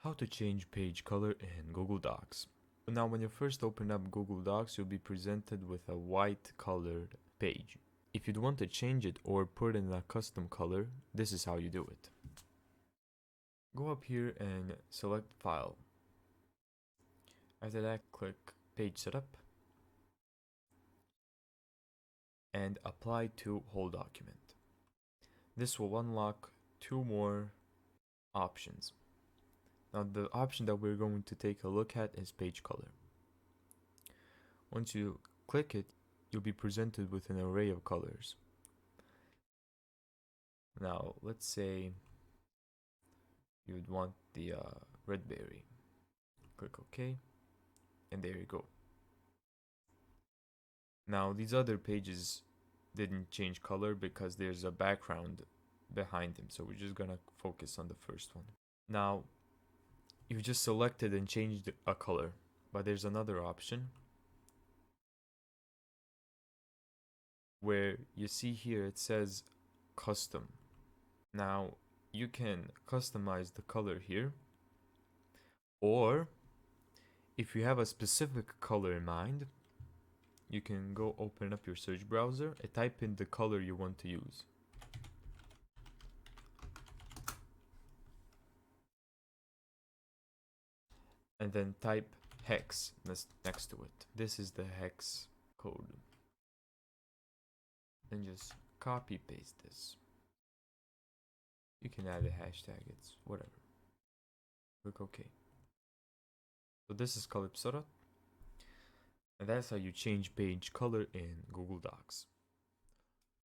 How to change page color in Google Docs. Now, when you first open up Google Docs, you'll be presented with a white colored page. If you'd want to change it or put in a custom color, this is how you do it. Go up here and select File. After that, click Page Setup and Apply to Whole Document. This will unlock two more options. Now, the option that we're going to take a look at is page color. Once you click it, you'll be presented with an array of colors. Now, let's say you'd want the red berry. Click OK, and there you go. Now, these other pages didn't change color because there's a background behind them, so we're just gonna focus on the first one. Now, you've just selected and changed a color, but there's another option where you see here it says custom. Now, you can customize the color here, or if you have a specific color in mind, you can go open up your search browser and type in the color you want to use. And then type hex next to it. This is the hex code. Then just copy paste this. You can add a hashtag, it's whatever. Click OK. So this is Calypsora, and that's how you change page color in Google Docs.